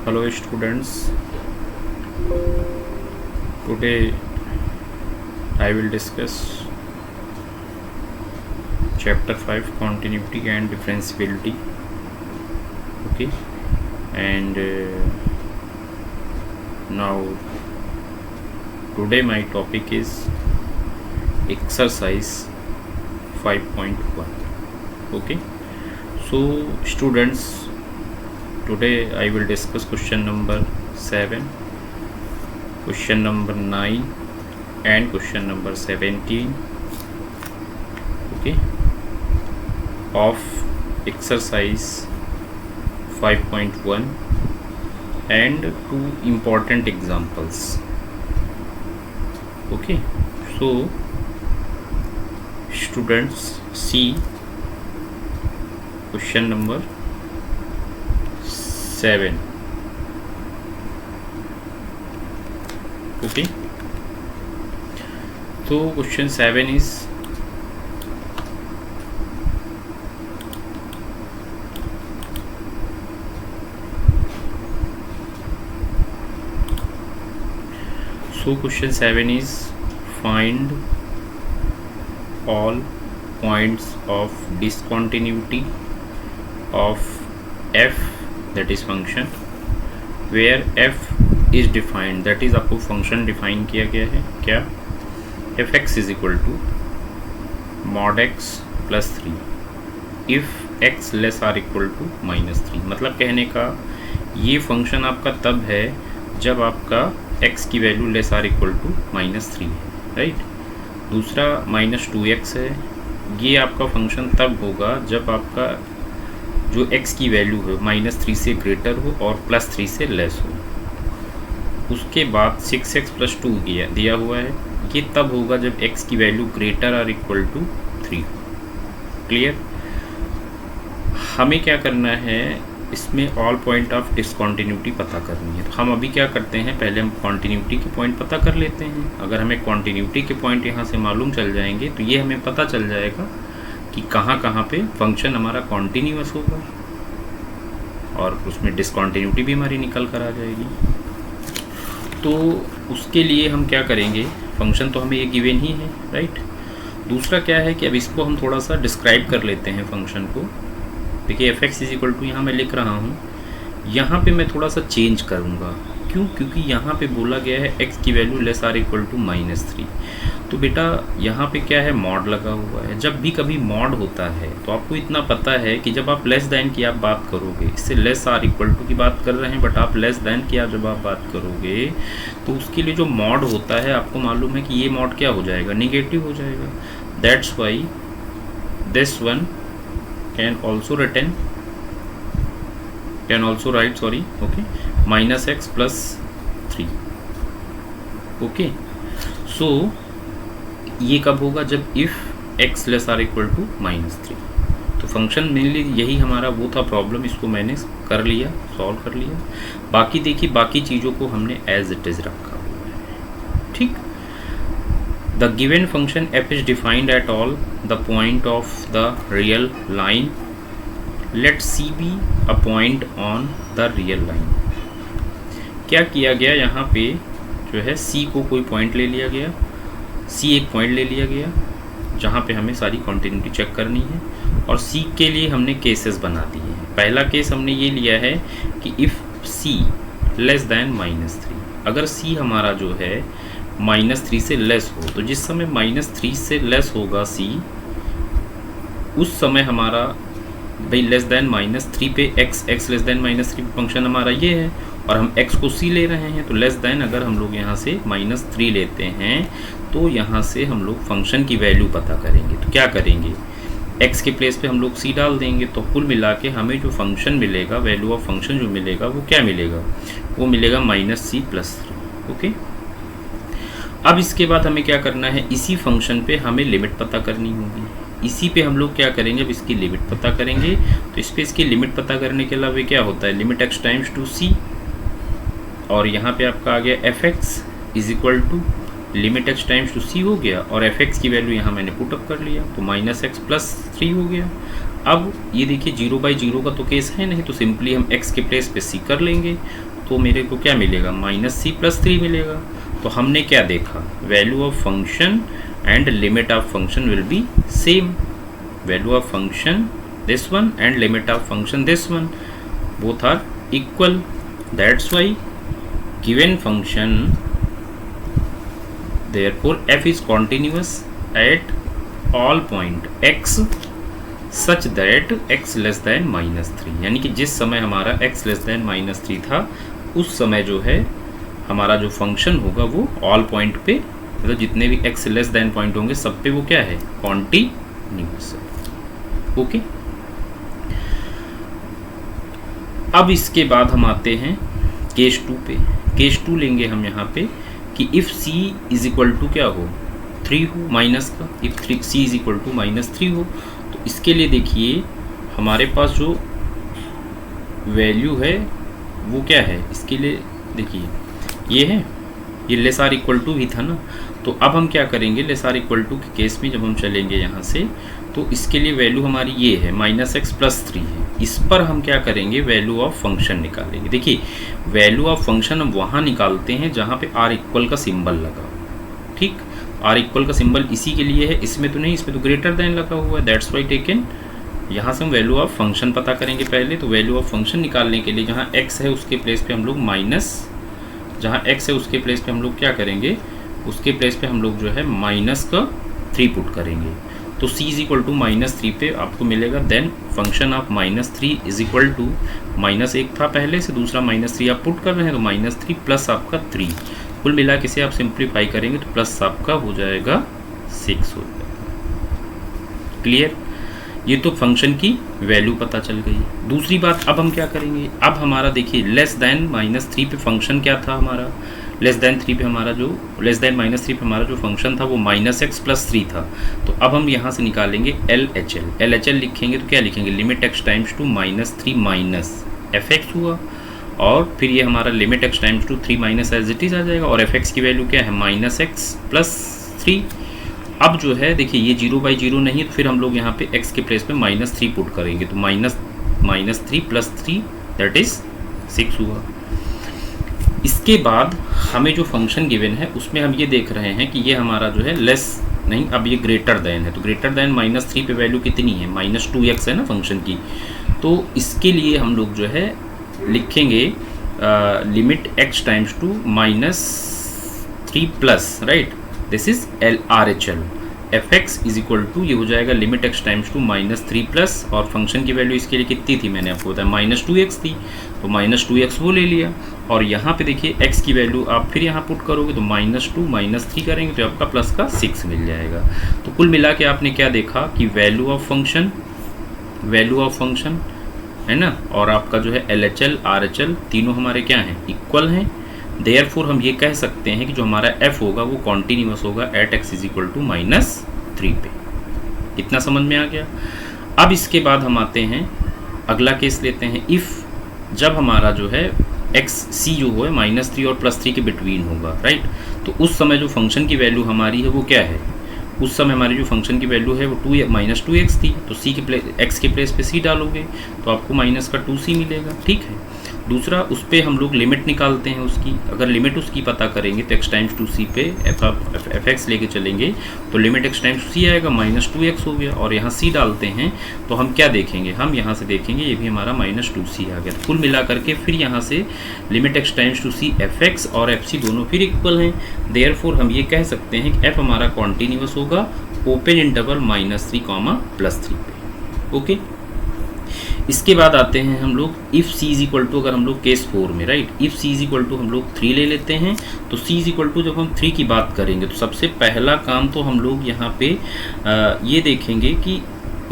Hello students, today I will discuss chapter 5 continuity and differentiability. Okay, and now today my topic is exercise 5.1. Okay, so students, today I will discuss question number 7, question number 9 and question number 17, okay, of exercise 5.1 and two important examples. Okay, so students, see question number 7. Okay, so question 7 is find all points of discontinuity of f, that is function, where f is defined, that is आपको function define किया गया है क्या, F x is equal to mod X plus 3 if X less or equal to -3। मतलब कहने का ये function आपका तब है जब आपका x की value less or equal to -3 है, राइट। दूसरा -2x है, ये आपका फंक्शन तब होगा जब आपका जो x की वैल्यू है -3 से ग्रेटर हो और +3 से लेस हो। उसके बाद 6x + 2 दिया हुआ है, ये तब होगा जब x की value greater or equal to 3। Clear. हमें क्या करना है, इसमें ऑल पॉइंट ऑफ डिसकॉन्टिन्यूटी पता करनी है। तो हम अभी क्या करते हैं, पहले हम कॉन्टिन्यूटी के पॉइंट पता कर लेते हैं। अगर हमें कॉन्टिन्यूटी के पॉइंट यहाँ से मालूम चल जाएंगे तो ये हमें पता चल जाएगा कि कहाँ कहाँ पे फंक्शन हमारा कॉन्टिन्यूअस होगा और उसमें डिसकॉन्टिन्यूटी भी हमारी निकल कर आ जाएगी। तो उसके लिए हम क्या करेंगे, फंक्शन तो हमें ये गिवन ही है, राइट। दूसरा क्या है कि अब इसको हम थोड़ा सा डिस्क्राइब कर लेते हैं फंक्शन को। देखिए F x is equal to यहाँ मैं लिख रहा हूँ, यहाँ पे मैं थोड़ा सा चेंज करूँगा। क्यों? क्योंकि यहाँ पे बोला गया है x की value less or equal to -3। तो बेटा यहाँ पे क्या है, मॉड लगा हुआ है। जब भी कभी मॉड होता है तो आपको इतना पता है कि जब आप लेस दैन की आप बात करोगे, इससे लेस आर इक्वल टू की बात कर रहे हैं, बट आप लेस दैन की जब आप बात करोगे तो उसके लिए जो मॉड होता है आपको मालूम है कि ये मॉड क्या हो जाएगा, निगेटिव हो जाएगा। That's why this one can also write okay, -x + 3। Okay, so ये कब होगा, जब if x less or equal to -3। तो फंक्शन मेनली यही हमारा वो था प्रॉब्लम, इसको मैंने कर लिया, सॉल्व कर लिया। बाकी देखिए बाकी चीज़ों को हमने एज इट इज रखा हुआ है, ठीक। The given function f is defined at all the point of the real line. Let c be a point on the real line. क्या किया गया, यहाँ पे जो है c को कोई पॉइंट ले लिया गया, c एक पॉइंट ले लिया गया जहाँ पे हमें सारी कॉन्टिन्यूटी चेक करनी है, और c के लिए हमने केसेस बना दिए हैं। पहला केस हमने ये लिया है कि इफ़ c लेस दैन -3, अगर c हमारा जो है -3 से लेस हो, तो जिस समय -3 से लेस होगा c, उस समय हमारा भाई लेस दैन -3 पे x लेस दैन -3 फंक्शन हमारा ये है, और हम x को c ले रहे हैं। तो लेस दैन अगर हम लोग यहाँ से -3 लेते हैं तो यहाँ से हम लोग फंक्शन की वैल्यू पता करेंगे। तो क्या करेंगे, x के प्लेस पे हम लोग c डाल देंगे, तो कुल मिला के हमें जो फंक्शन मिलेगा, वैल्यू ऑफ फंक्शन जो मिलेगा वो क्या मिलेगा, वो मिलेगा -c + 3। ओके, अब इसके बाद हमें क्या करना है, इसी फंक्शन पे हमें लिमिट पता करनी होगी। इसी पे हम लोग क्या करेंगे, अब इसकी लिमिट पता करेंगे। तो इस पे इसकी लिमिट पता करने के अलावा क्या होता है, limit x times to c, और यहाँ पे आपका आ गया f x is equal to limit x times to c हो गया, और एफ एक्स की वैल्यू यहाँ मैंने पुट अप कर लिया, तो -x + 3 हो गया। अब ये देखिए 0/0 का तो केस है नहीं, तो सिंपली हम x के प्लेस पे c कर लेंगे तो मेरे को क्या मिलेगा, -c+3 मिलेगा। तो हमने क्या देखा, value of function and limit of function will be same. Value of function this one and limit of function this one, both are equal. That's why given function, therefore f is continuous at all point x such that x less than -3, यानी कि जिस समय हमारा x less than -3 था उस समय जो है हमारा जो फंक्शन होगा वो ऑल पॉइंट पे, मतलब जितने भी x लेस देन पॉइंट होंगे सब पे वो क्या है, कॉन्टिन्यूअस है। ओके, अब इसके बाद हम आते हैं केस 2 पे। केस 2 लेंगे हम यहाँ पे कि if c is equal to क्या हो, 3 हो माइनस का, if c is equal to -3 हो। तो इसके लिए देखिए हमारे पास जो वैल्यू है वो क्या है, इसके लिए देखिए ये है, ये लेस आर इक्वल टू ही था ना। तो अब हम क्या करेंगे, लेस आर इक्वल टू के केस में जब हम चलेंगे यहाँ से, तो इसके लिए वैल्यू हमारी ये है -x+3 है। इस पर हम क्या करेंगे, वैल्यू ऑफ फंक्शन निकालेंगे। देखिए वैल्यू ऑफ फंक्शन हम वहाँ निकालते हैं जहाँ पे r इक्वल का सिंबल लगा हो। ठीक, r इक्वल का सिंबल इसी के लिए है, इसमें तो नहीं, इसमें तो ग्रेटर देन लगा हुआ है, दैट्स वाई टेकन। यहाँ से हम वैल्यू ऑफ फंक्शन पता करेंगे पहले। तो वैल्यू ऑफ फंक्शन निकालने के लिए जहाँ x है उसके प्लेस पे हम लोग जहाँ x है उसके प्लेस पे हम लोग क्या करेंगे, उसके प्लेस पे हम लोग जो है -3 पुट करेंगे। तो c इज इक्वल टू -3 पे आपको मिलेगा, then function of -3 is equal to -1 था पहले से, दूसरा -3 आप पुट कर रहे हैं, तो -3 प्लस आपका 3, कुल मिला के से आप सिंप्लीफाई करेंगे तो प्लस आपका हो जाएगा 6 हो जाएगा। क्लियर, ये तो फंक्शन की वैल्यू पता चल गई। दूसरी बात अब हम क्या करेंगे, अब हमारा देखिए लेस देन -3 पे फंक्शन क्या था हमारा, लेस देन -3 पे हमारा जो फंक्शन था वो -x+3 था। तो अब हम यहाँ से निकालेंगे LHL लिखेंगे तो क्या लिखेंगे, limit x times to -3 minus fx हुआ, और फिर ये हमारा limit x times to 3 minus as it is आ जाएगा, और fx की वैल्यू क्या है, -x+3। अब जो है देखिए ये 0/0 नहीं है, तो फिर हम लोग यहाँ पे x के प्लेस पे -3 पुट करेंगे, तो -3 + 3 दैट इज 6 हुआ। इसके बाद हमें जो फंक्शन गिवन है उसमें हम ये देख रहे हैं कि ये हमारा जो है लेस नहीं, अब ये ग्रेटर देन है, तो ग्रेटर देन -3 पे वैल्यू कितनी है, -2x है ना फंक्शन की। तो इसके लिए हम लोग जो है लिखेंगे limit x times to -3 plus, right, this is RHL। fx is equal to ये हो जाएगा limit x times to -3 plus, और फंक्शन की वैल्यू इसके लिए कितनी थी मैंने आपको बताया, -2x थी, तो -2x वो ले लिया। और यहाँ पे देखिए x की वैल्यू आप फिर यहाँ पुट करोगे तो -2 -3 करेंगे तो आपका प्लस का 6 मिल जाएगा। तो कुल मिला के आपने क्या देखा कि वैल्यू ऑफ फंक्शन है ना, और आपका जो है LHL RHL तीनों हमारे क्या हैं, इक्वल हैं। देयरफॉर हम ये कह सकते हैं कि जो हमारा f होगा वो कॉन्टिन्यूअस होगा at x is equal to -3 पे। इतना समझ में आ गया। अब इसके बाद हम आते हैं अगला केस लेते हैं, इफ़ जब हमारा जो है c जो है -3 और +3 के बिटवीन होगा, राइट। तो उस समय जो फंक्शन की वैल्यू हमारी है वो क्या है, उस समय हमारी जो फंक्शन की वैल्यू है वो -2x थी, तो x के प्लेस पे c डालोगे तो आपको -2c मिलेगा। ठीक है, दूसरा उस पर हम लोग लिमिट निकालते हैं उसकी, अगर लिमिट उसकी पता करेंगे तो x टाइम्स 2c पे fx लेके चलेंगे तो लिमिट x टाइम्स 2c आएगा, -2x हो गया, और यहाँ c डालते हैं तो हम क्या देखेंगे, हम यहाँ से देखेंगे ये भी हमारा -2c आ गया। तो कुल मिला करके फिर यहाँ से limit x times 2c fx और fc दोनों फिर इक्वल हैं। देयरफॉर हम ये कह सकते हैं कि f हमारा कॉन्टिन्यूअस होगा ओपन इंटरवल -3, +3 पे। ओके, इसके बाद आते हैं हम लोग if c is equal to, अगर हम लोग केस 4 में, right, if c is equal to हम लोग 3 ले लेते हैं। तो c इज इक्वल टू जब हम 3 की बात करेंगे तो सबसे पहला काम तो हम लोग यहाँ पे ये देखेंगे कि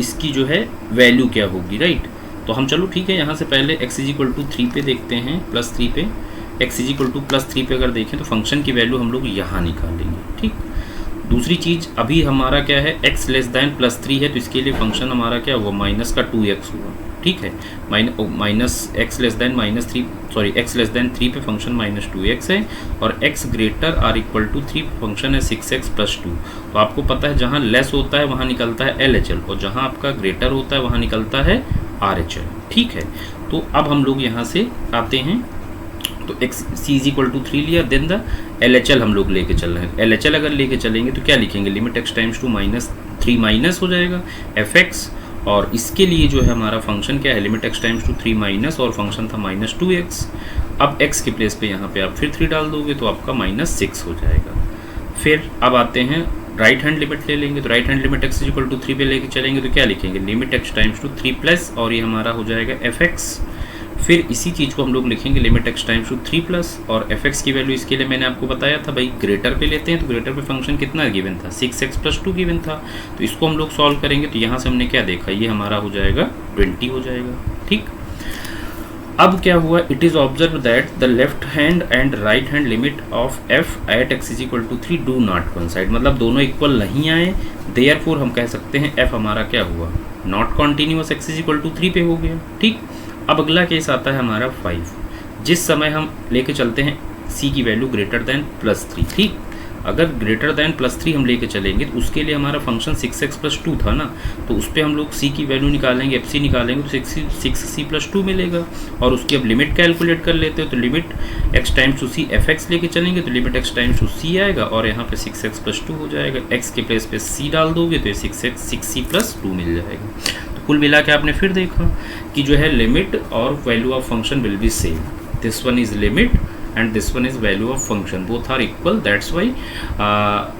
इसकी जो है वैल्यू क्या होगी, राइट। तो हम चलो ठीक है यहाँ से पहले x इज इक्वल टू 3 पे देखते हैं, +3 पे, x इज इक्वल टू +3 पे अगर देखें तो फंक्शन की वैल्यू हम लोग यहाँ निकालेंगे। ठीक, दूसरी चीज़ अभी हमारा क्या है, x लेस दैन +3 है, तो इसके लिए फंक्शन हमारा क्या हुआ, -2x हुआ। ठीक है, x लेस दैन 3 पे फंक्शन -2x है, और x greater or equal to 3 function है 6x + 2। तो आपको पता है जहाँ लेस होता है वहाँ निकलता है LHL, और जहाँ आपका ग्रेटर होता है वहाँ निकलता है RHL। ठीक है, तो अब हम लोग यहाँ से आते हैं तो x c is equal to 3 लिया, देन द LHL हम लोग लेके चल रहे हैं। LHL अगर लेके चलेंगे तो क्या लिखेंगे, limit x times to -3 minus हो जाएगा fx, और इसके लिए जो है हमारा फंक्शन क्या है, limit x times to 3 minus, और फंक्शन था -2x। अब x के प्लेस पे यहाँ पे आप फिर 3 डाल दोगे तो आपका -6 हो जाएगा। फिर अब आते हैं राइट हैंड लिमिट ले लेंगे, तो right hand limit x equal to 3 पे लेके चलेंगे तो क्या लिखेंगे, limit x times to 3 plus, और ये हमारा हो जाएगा fx। फिर इसी चीज़ को हम लोग लिखेंगे limit x times to 3 plus, और fx की वैल्यू इसके लिए मैंने आपको बताया था भाई ग्रेटर पे लेते हैं, तो ग्रेटर पे फंक्शन कितना गिवन था, 6x + 2 गिवन था। तो इसको हम लोग सॉल्व करेंगे तो यहाँ से हमने क्या देखा, ये हमारा हो जाएगा 20 हो जाएगा। ठीक, अब क्या हुआ, it is observe that the left hand and right hand limit of f at x is equal to 3 do not coincide, मतलब दोनों इक्वल नहीं आए, देयरफॉर हम कह सकते हैं एफ हमारा क्या हुआ, not continuous, x is equal to 3 पे हो गया। ठीक, अब अगला केस आता है हमारा 5, जिस समय हम लेके चलते हैं c की वैल्यू ग्रेटर देन +3। ठीक, अगर ग्रेटर देन +3 हम लेके चलेंगे तो उसके लिए हमारा फंक्शन 6x + 2 था ना, तो उस पर हम लोग c की वैल्यू निकालेंगे, fc निकालेंगे तो 6c + 2 मिलेगा, और उसकी अब लिमिट कैलकुलेट कर लेते हो, तो limit x times to c fx लेके चलेंगे तो limit x times to c आएगा, और यहाँ पे 6x + 2 हो जाएगा, x के प्लेस पे c डाल दोगे तो ये 6c + 2 मिल जाएगा। तो कुल मिला के आपने फिर देखा कि जो है लिमिट और value of function will be same, this one is limit and this one is value of function, both are equal, that's why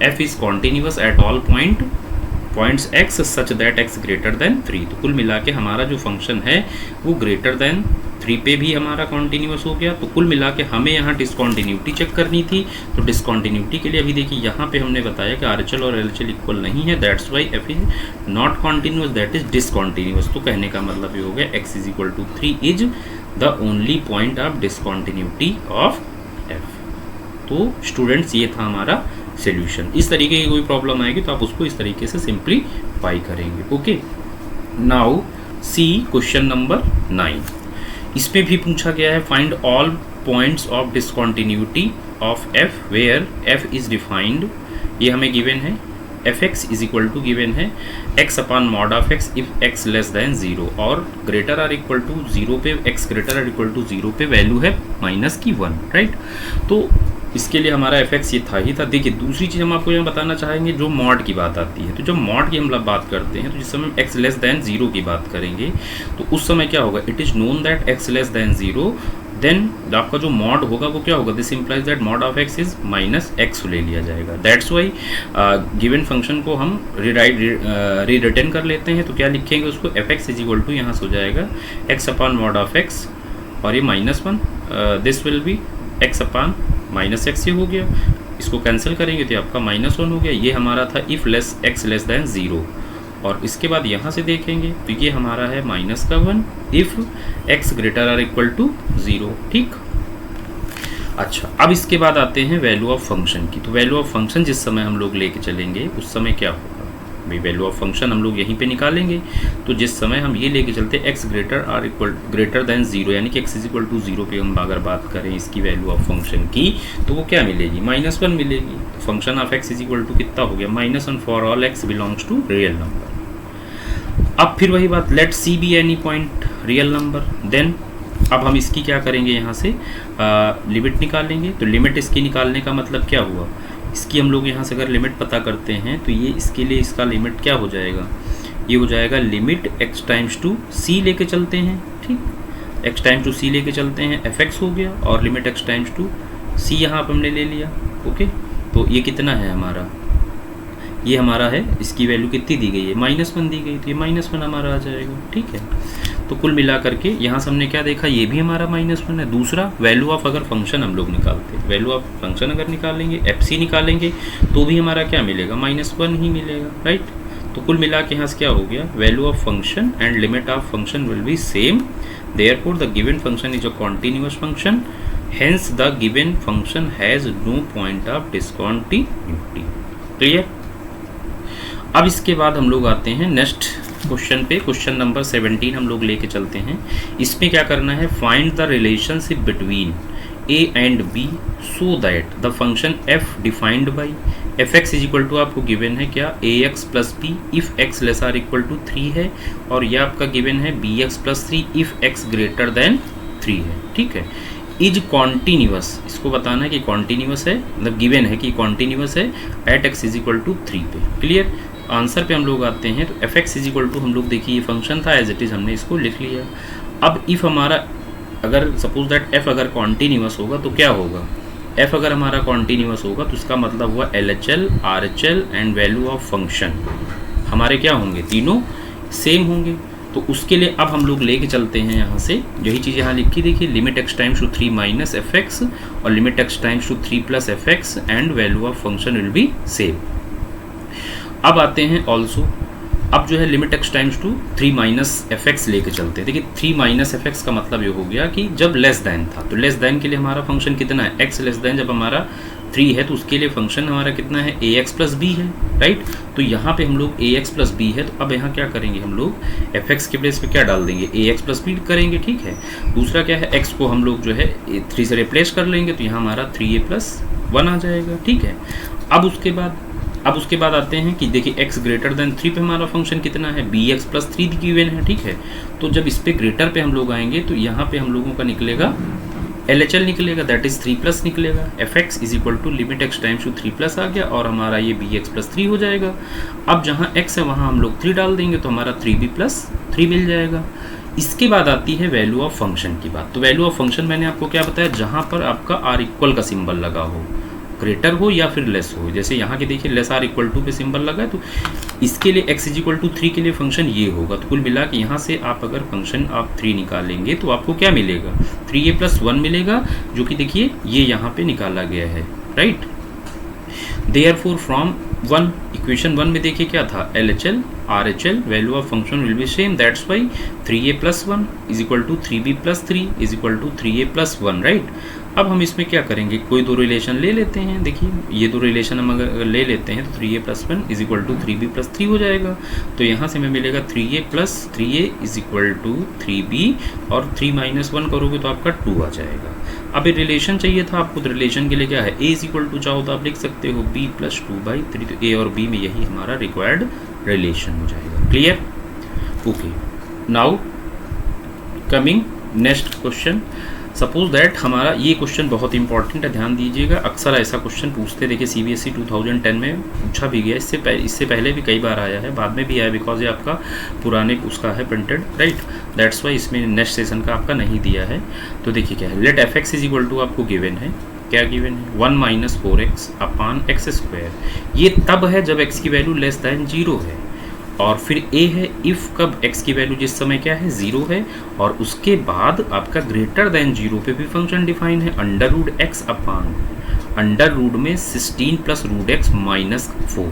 f is continuous at all points x such that x greater than 3। तो कुल मिला के हमारा जो function है वो greater than 3 पे भी हमारा कॉन्टीन्यूस हो गया। तो कुल मिला के हमें यहाँ डिसकॉन्टिन्यूटी चेक करनी थी, तो डिसकॉन्टिन्यूटी के लिए अभी देखिए यहाँ पे हमने बताया कि RHL और LHL इक्वल नहीं है, that's why f is not continuous, that is discontinuous. तो कहने का मतलब ये हो गया x is equal to 3 is the only point of discontinuity of f। तो स्टूडेंट्स ये था हमारा सॉल्यूशन। इस तरीके की कोई प्रॉब्लम आएगी तो आप उसको इस तरीके से सिंप्लीफाई करेंगे। Okay, now see question number 9, इसमें भी पूछा गया है find all points of discontinuity of f where f is defined, ये हमें गिवन है, fx is equal to given है x upon mod of x if x less than 0 और ग्रेटर आर इक्वल टू 0 पे, x greater or equal to 0 पे value है -1, right. तो इसके लिए हमारा fx ये था ही था। देखिए दूसरी चीज़ हम आपको यहाँ बताना चाहेंगे, जो मॉड की बात आती है, तो जब मॉड की हम लोग बात करते हैं तो जिस समय x लेस देन 0 की बात करेंगे तो उस समय क्या होगा, it is known that x less than 0, then आपका जो मॉड होगा वो क्या होगा, this implies that mod of x is -x ले लिया जाएगा। दैट्स वाई गिवन फंक्शन को हम रिटर्न कर लेते हैं, तो क्या लिखेंगे उसको, fx इज इक्वल टू यहाँ से हो जाएगा x upon mod of x, और ये -1, this will be x upon -x ही हो गया, इसको कैंसिल करेंगे तो आपका -1 हो गया। ये हमारा था इफ़ x लेस देन 0, और इसके बाद यहाँ से देखेंगे तो ये हमारा है -1 if x greater or equal to 0। ठीक, अच्छा अब इसके बाद आते हैं वैल्यू ऑफ फंक्शन की। तो वैल्यू ऑफ फंक्शन जिस समय हम लोग लेके चलेंगे उस समय क्या होगा भाई, वैल्यू ऑफ फंक्शन हम लोग यहीं पे निकालेंगे। तो जिस समय हम ये लेके चलते हैं x ग्रेटर देन 0, यानी कि x इज इक्वल टू 0 पे हम अगर बात करें इसकी वैल्यू ऑफ फंक्शन की, तो वो क्या मिलेगी, -1 मिलेगी। तो function of x is equal to कितना हो गया, -1 for all x belongs to real number. अब फिर वही बात, let c be any point real number, then अब हम इसकी क्या करेंगे, यहाँ से लिमिट निकालेंगे। तो लिमिट इसकी निकालने का मतलब क्या हुआ, इसकी हम लोग यहाँ से अगर लिमिट पता करते हैं तो ये इसके लिए इसका लिमिट क्या हो जाएगा, ये हो जाएगा limit x times to c लेके चलते हैं। ठीक, x टाइम्स टू c लेके चलते हैं, fx हो गया, और limit x times to c यहाँ पर हमने ले लिया। ओके, तो ये कितना है हमारा, ये हमारा है, इसकी वैल्यू कितनी दी गई है, -1 दी गई, तो ये -1 हमारा आ जाएगा। ठीक है, तो कुल मिला करके यहाँ से हमने क्या देखा, ये भी हमारा -1 है। दूसरा वैल्यू ऑफ अगर फंक्शन हम लोग निकालते हैं, वैल्यू ऑफ फंक्शन अगर निकालेंगे, fc निकालेंगे तो भी हमारा क्या मिलेगा, -1 ही मिलेगा, राइट। तो कुल मिला के यहाँ से क्या हो गया, value of function and limit of function will be same, therefore the given function is a continuous function, hence the given function has no point of discontinuity. Clear. अब इसके बाद हम लोग आते हैं नेक्स्ट क्वेश्चन पे, क्वेश्चन नंबर 17 हम लोग लेके चलते हैं। इसमें क्या करना है, find the relationship between a and b so that the function f defined by fx is equal to आपको गिवन है क्या, ax plus b if x less or equal to 3 है, और यह आपका गिवन है bx plus 3 if x greater than 3 है। ठीक है, इज कॉन्टीन्यूअस, इसको बताना है कि कॉन्टीन्यूअस है, मतलब गिवन है कि कॉन्टीन्यूअस है at x is equal to 3 पे। क्लियर। आंसर पे हम लोग आते हैं, तो f x is equal to हम लोग देखिए ये फंक्शन था एज इट इज़, हमने इसको लिख लिया। अब इफ़ हमारा अगर सपोज दैट एफ अगर कॉन्टीन्यूअस होगा तो क्या होगा, एफ अगर हमारा कॉन्टीन्यूअस होगा तो इसका मतलब हुआ L H L, R H L and value of function हमारे क्या होंगे, तीनों सेम होंगे। तो उसके लिए अब हम लोग लेके चलते हैं यहाँ से, यही चीज़ यहाँ लिखी देखिए, limit x times to 3 minus f x और limit x times to 3 plus f x and value of function will be same. अब आते हैं ऑल्सो, अब जो है limit x times to 3 minus f x लेके चलते हैं। देखिए 3 माइनस एफ एक्स का मतलब ये हो गया कि जब लेस दैन था, तो लेस दैन के लिए हमारा फंक्शन कितना है, एक्स लेस दैन जब हमारा 3 है तो उसके लिए फंक्शन हमारा कितना है, ए एक्स प्लस बी है, राइट। तो यहाँ पे हम लोग ए एक्स प्लस बी है, तो अब यहाँ क्या करेंगे हम लोग एफ एक्स के प्लेस पे क्या डाल देंगे, ए एक्स प्लस बी करेंगे, ठीक है। दूसरा क्या है, एक्स को हम लोग जो है 3 से रिप्लेस कर लेंगे, तो यहाँ हमारा 3a प्लस 1 आ जाएगा, ठीक है। अब उसके बाद आते हैं कि देखिए x ग्रेटर देन 3 पे हमारा फंक्शन कितना है, बी एक्स प्लस 3 गिवन है, ठीक है। तो जब इस पे ग्रेटर पे हम लोग आएंगे तो यहाँ पे हम लोगों का निकलेगा एल एच एल निकलेगा, दैट इज 3 प्लस निकलेगा। F x is equal to limit x times to 3 plus आ गया और हमारा ये बी एक्स प्लस 3 हो जाएगा। अब जहाँ x है वहाँ हम लोग 3 डाल देंगे तो हमारा 3b प्लस 3 मिल जाएगा। इसके बाद आती है वैल्यू ऑफ फंक्शन की बात। तो वैल्यू ऑफ फंक्शन मैंने आपको क्या बताया, जहाँ पर आपका आर इक्वल का सिंबल लगा हो, ग्रेटर हो या फिर लेस हो, जैसे यहाँ के देखिए लेस आर इक्वल टू पे सिंबल लगा है, तो इसके लिए x इज इक्वल टू 3 के लिए फंक्शन ये होगा। तो कुल मिला के यहाँ से आप अगर फंक्शन आप 3 निकालेंगे तो आपको क्या मिलेगा, 3a प्लस 1 मिलेगा, जो कि देखिए ये यहाँ पे निकाला गया है, राइट। देयरफॉर फ्रॉम 1 इक्वेशन 1 में देखिए क्या था, L H L R H L value of function will be same, that's why 3a plus 1 is equal to 3b plus 3 is equal to 3a plus 1, right. अब हम इसमें क्या करेंगे, कोई दो रिलेशन ले लेते हैं। देखिए ये दो रिलेशन हम अगर ले लेते हैं तो 3a plus 1 is equal to 3b plus 3 हो जाएगा। तो यहाँ से हमें मिलेगा 3a plus 3a is equal to 3b और 3 माइनस 1 करोगे तो आपका 2 आ जाएगा। अब ये रिलेशन चाहिए था आपको, तो रिलेशन के लिए क्या है, a इज इक्वल टू चाहो तो आप लिख सकते हो b प्लस 2/3, तो a और b में यही हमारा रिक्वायर्ड रिलेशन हो जाएगा। Clear, okay. Now coming next question. Suppose that हमारा ये क्वेश्चन बहुत इंपॉर्टेंट है, ध्यान दीजिएगा। अक्सर ऐसा क्वेश्चन पूछते, देखिए CBSE 2010 में पूछा भी गया, इससे पहले भी कई बार आया है, बाद में भी आया, बिकॉज ये आपका पुराने उसका है प्रिंटेड, राइट। दैट्स वाई इसमें नेक्स्ट सेशन का आपका नहीं दिया है। तो देखिए क्या है, let f x is equal to आपको गिवन है, क्या गिवन है, 1 माइनस 4x अपान एक्स स्क्वायर। ये तब है जब x की वैल्यू लेस दैन 0 है, और फिर a है इफ़ कब x की वैल्यू जिस समय क्या है 0 है, और उसके बाद आपका ग्रेटर देन 0 पे भी फंक्शन डिफाइन है, under root x upon under root में 16 प्लस रूट x माइनस 4,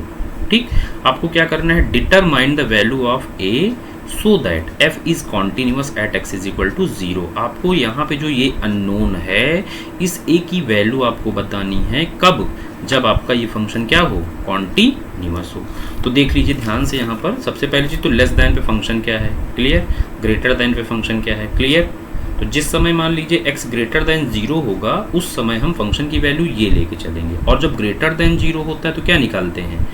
ठीक। आपको क्या करना है, determine the value of a so that f is continuous at x is equal to 0। आपको यहाँ पे जो ये अननोन है, इस a की वैल्यू आपको बतानी है कब, जब आपका ये फंक्शन क्या हो, कॉन्टिन्यूअस हो। तो देख लीजिए ध्यान से, यहाँ पर सबसे पहली चीज़ तो लेस दैन पे फंक्शन क्या है, क्लियर। ग्रेटर दैन पे फंक्शन क्या है, क्लियर। तो जिस समय मान लीजिए x ग्रेटर दैन 0 होगा, उस समय हम फंक्शन की वैल्यू ये लेके चलेंगे, और जब ग्रेटर दैन 0 होता है तो क्या निकालते हैं,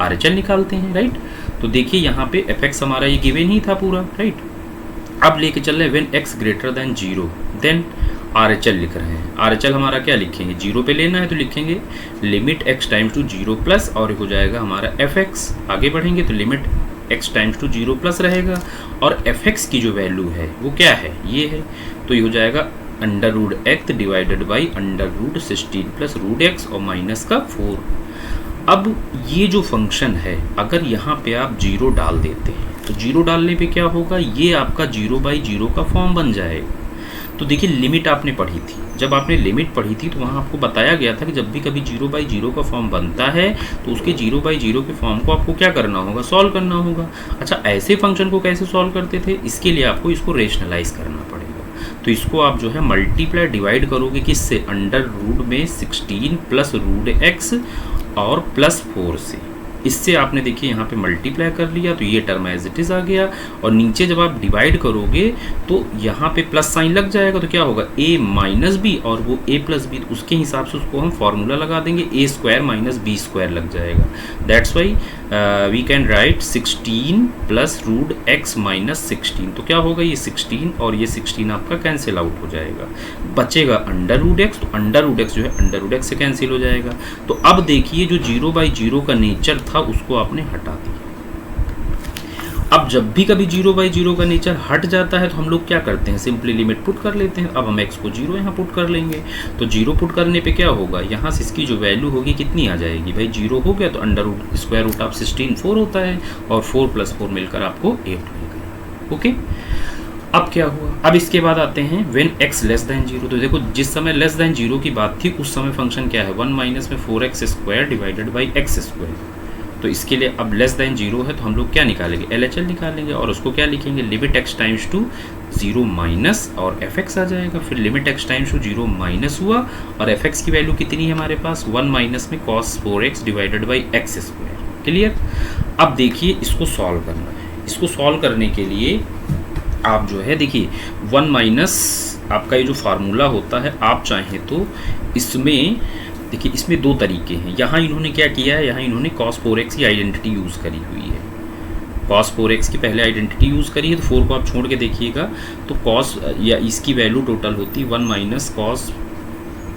RHL निकालते हैं, राइट। तो देखिए यहाँ पे एफ एक्स हमारा ये गिवन ही था पूरा, राइट। अब लेके चल रहे हैं when x greater than 0 then RHL लिख रहे हैं। RHL हमारा क्या लिखेंगे, 0 पे लेना है तो लिखेंगे limit x times to 0 plus, और हो जाएगा हमारा fx। आगे बढ़ेंगे तो limit x times to 0 plus रहेगा, और fx की जो वैल्यू है वो क्या है, ये है। तो ये हो जाएगा under root x divided by under root 16 plus root x और माइनस का 4। अब ये जो फंक्शन है, अगर यहाँ पे आप 0 डाल देते हैं तो 0 डालने पे क्या होगा, ये आपका 0/0 का फॉर्म बन जाएगा। तो देखिए लिमिट आपने पढ़ी थी, जब आपने लिमिट पढ़ी थी तो वहाँ आपको बताया गया था कि जब भी कभी 0/0 का फॉर्म बनता है तो उसके 0/0 के फॉर्म को आपको क्या करना होगा, सॉल्व करना होगा। अच्छा, ऐसे फंक्शन को कैसे सॉल्व करते थे, इसके लिए आपको इसको रेशनलाइज करना पड़ेगा। तो इसको आप जो है मल्टीप्लाई डिवाइड करोगे किससे, अंडर रूट में 16 प्लस रूट x और प्लस 4 से। इससे आपने देखिए यहाँ पे मल्टीप्लाई कर लिया तो ये टर्म एज इट इज़ आ गया, और नीचे जब आप डिवाइड करोगे तो यहाँ पे प्लस साइन लग जाएगा, तो क्या होगा a माइनस बी, और वो a प्लस बी, उसके हिसाब से उसको हम फॉर्मूला लगा देंगे, a square minus b square लग जाएगा। That's why we can write 16 plus root x minus 16। तो क्या होगा, ये 16 और ये 16 आपका कैंसिल आउट हो जाएगा, बचेगा अंडर रूट एक्स। तो अंडर रूट एक्स जो है अंडर रूट एक्स से कैंसिल हो जाएगा। तो अब देखिए जो 0/0 का नेचर था उसको आपने हटा दिया। अब जब भी कभी 0/0 का नेचर हट जाता है तो हम लोग क्या करते हैं, सिंपली लिमिट पुट कर लेते हैं। अब हम x को 0 यहाँ पुट कर लेंगे, तो 0 पुट करने पे क्या होगा, यहाँ से इसकी जो वैल्यू होगी कितनी आ जाएगी भाई, 0 हो गया तो under root square root of 16 4 होता है, और 4 + 4 मिलकर आपको 8 मिल गया। ओके, अब क्या हुआ, अब इसके बाद आते हैं व्हेन x लेस दैन 0। तो देखो जिस समय लेस दैन 0 की बात थी उस समय फंक्शन क्या है, 1 माइनस में 4x² डिवाइडेड बाई x²। तो इसके लिए अब लेस दैन 0 है तो हम लोग क्या निकालेंगे, LHL निकालेंगे, और उसको क्या लिखेंगे, limit x times to 0 minus और fx आ जाएगा। फिर limit x times to 0 minus हुआ, और fx की वैल्यू कितनी है हमारे पास, 1 माइनस में cos 4x divided by x²। Clear. अब देखिए इसको सॉल्व करना है। इसको सॉल्व करने के लिए आप जो है देखिए 1 माइनस आपका ये जो फार्मूला होता है, आप चाहें तो इसमें देखिए इसमें दो तरीके हैं। यहाँ इन्होंने क्या किया है, यहाँ इन्होंने cos 4x की आइडेंटिटी यूज़ करी हुई है। cos 4x की पहले आइडेंटिटी यूज़ करी है, तो 4 को आप छोड़ के देखिएगा तो cos या इसकी वैल्यू टोटल होती है 1 minus cos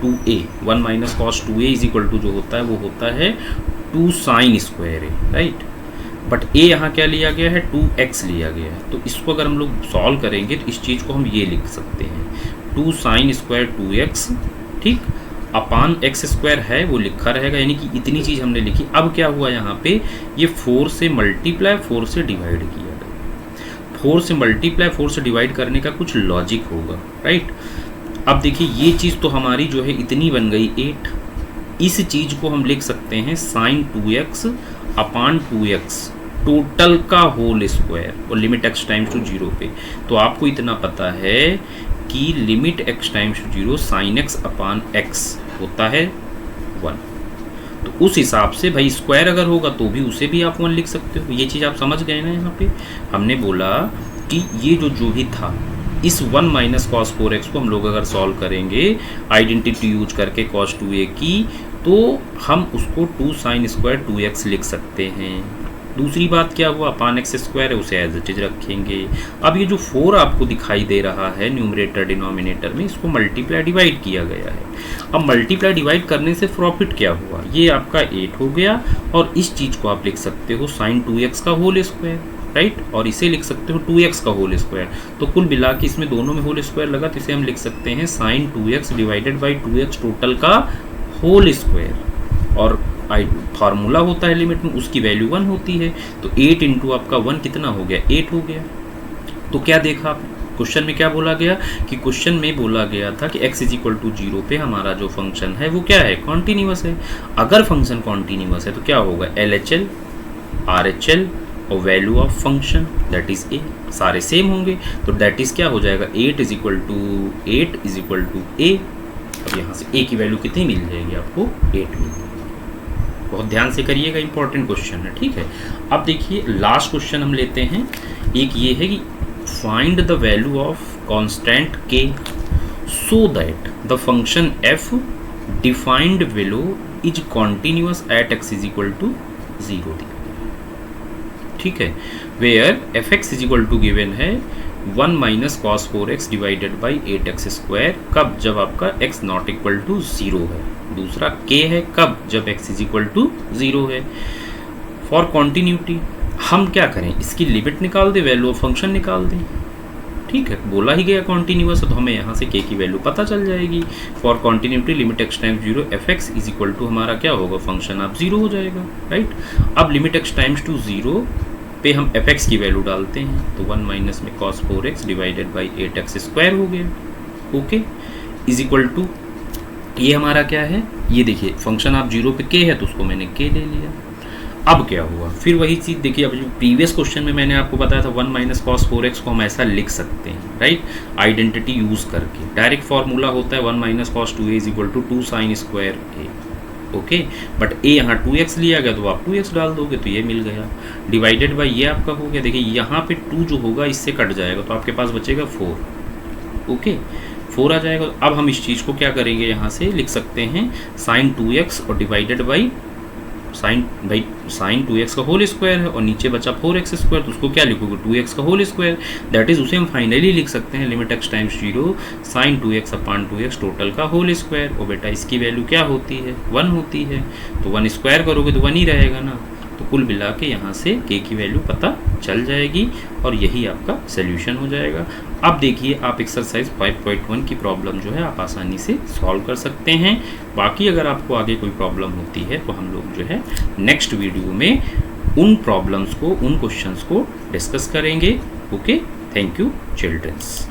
2a। 1 minus cos 2a is equal to जो होता है वो होता है 2 sin square a, right. But a यहाँ क्या लिया गया है, 2x लिया गया है। तो इसको अगर हम लोग सॉल्व करेंगे तो इस चीज़ को हम ये लिख सकते हैं 2 sin स्क्वायर 2x, ठीक, अपान x² है वो लिखा रहेगा, यानी कि इतनी चीज़ हमने लिखी। अब क्या हुआ यहाँ पे, ये 4 से मल्टीप्लाई 4 से डिवाइड किया गया। 4 से मल्टीप्लाई 4 से डिवाइड करने का कुछ लॉजिक होगा, राइट। अब देखिए ये चीज़ तो हमारी जो है इतनी बन गई 8। इस चीज़ को हम लिख सकते हैं sin 2x upon 2x total का होल स्क्वायर, और लिमिट x टाइम्स टू 0 पे। तो आपको इतना पता है कि limit x times to 0 sin x upon x होता है 1। तो उस हिसाब से भाई स्क्वायर अगर होगा तो भी उसे भी आप 1 लिख सकते हो। ये चीज़ आप समझ गए ना। यहाँ पे हमने बोला कि ये जो भी था, इस 1 माइनस cos 4x को हम लोग अगर सॉल्व करेंगे आइडेंटिटी यूज करके cos 2a की, तो हम उसको 2 sin स्क्वायर 2x लिख सकते हैं। दूसरी बात क्या हुआ, अपान x² है उसे एज इट इज रखेंगे। अब ये जो 4 आपको दिखाई दे रहा है न्यूमरेटर डिनोमिनेटर में, इसको मल्टीप्लाई डिवाइड किया गया है। अब मल्टीप्लाई डिवाइड करने से प्रॉफिट क्या हुआ, ये आपका 8 हो गया, और इस चीज़ को आप लिख सकते हो sin 2x का होल स्क्वायर, राइट, और इसे लिख सकते हो 2x का होल स्क्वायर। तो कुल मिला के इसमें दोनों में होल स्क्वायर लगा, तो इसे हम लिख सकते हैं sin 2x divided by 2x total का होल स्क्वायर, और फार्मूला होता है लिमिट में, उसकी वैल्यू 1 होती है। तो 8 इंटू आपका 1 कितना हो गया, 8 हो गया। तो क्या देखा आप, क्वेश्चन में क्या बोला गया कि क्वेश्चन में बोला गया था कि x इज इक्वल टू 0 पे हमारा जो फंक्शन है वो क्या है, कॉन्टिन्यूअस है। अगर फंक्शन कॉन्टिन्यूअस है तो क्या होगा, LHL RHL और value of function that is a सारे सेम होंगे। तो दैट इज क्या हो जाएगा, 8 इज इक्वल टू a। अब यहाँ से a की वैल्यू कितनी मिल जाएगी आपको, 8 मिल जाएगी। बहुत ध्यान से करिएगा, इंपॉर्टेंट क्वेश्चन है, ठीक है। अब देखिए लास्ट क्वेश्चन हम लेते हैं। एक ये है कि find the value of constant k so that the function f defined below is continuous at x is equal to 0, ठीक है। Where fx is equal to given है 1 minus cos 4x divided by 8x², कब, जब आपका x not equal to 0 है। दूसरा k है कब, जब x इज इक्वल टू 0 है। फॉर कॉन्टिन्यूटी हम क्या करें, इसकी लिमिट निकाल दें, वैल्यू ऑफ फंक्शन निकाल दें, ठीक है। बोला ही गया कॉन्टिन्यूअस, तो हमें यहाँ से k की वैल्यू पता चल जाएगी। For continuity limit x times 0 fx is equal to हमारा क्या होगा, फंक्शन आप 0 हो जाएगा, राइट। अब लिमिट x टाइम्स टू 0 पे हम fx की वैल्यू डालते हैं, तो 1 माइनस में cos 4x divided by 8x² हो गया, ओके, इज इक्वल टू ये हमारा क्या है, ये देखिए फंक्शन आप 0 पे k है तो उसको मैंने k ले लिया। अब क्या हुआ, फिर वही चीज़ देखिए, अब जो प्रीवियस क्वेश्चन में मैंने आपको बताया था 1 माइनस cos 4x को हम ऐसा लिख सकते हैं, राइट, आइडेंटिटी यूज़ करके। डायरेक्ट फार्मूला होता है 1 minus cos 2a is equal to 2 sin square a, okay, but ए यहाँ 2x लिया गया तो आप 2x डाल दोगे तो ये मिल गया, डिवाइडेड बाई ये आपका हो गया। देखिए यहाँ पे 2 जो होगा इससे कट जाएगा तो आपके पास बचेगा 4। ओके, 4 आ जाएगा। अब हम इस चीज़ को क्या करेंगे, यहाँ से लिख सकते हैं साइन 2x और डिवाइडेड बाई साइन 2x का होल स्क्वायर है और नीचे बचा 4x स्क्वायर, तो उसको क्या लिखोगे 2x का होल स्क्वायर, दैट इज उसे हम फाइनली लिख सकते हैं limit x times 0 sine 2x upon 2x total का होल स्क्वायर। और बेटा इसकी वैल्यू क्या होती है, 1 होती है, तो 1 स्क्वायर करोगे तो 1 ही रहेगा ना, तो कुल मिला के यहाँ से k की वैल्यू पता चल जाएगी और यही आपका सोल्यूशन हो जाएगा। अब देखिए आप एक्सरसाइज 5.1 की प्रॉब्लम जो है आप आसानी से सॉल्व कर सकते हैं। बाकी अगर आपको आगे कोई प्रॉब्लम होती है तो हम लोग जो है नेक्स्ट वीडियो में उन प्रॉब्लम्स को, उन क्वेश्चंस को डिस्कस करेंगे। Okay, thank you children's.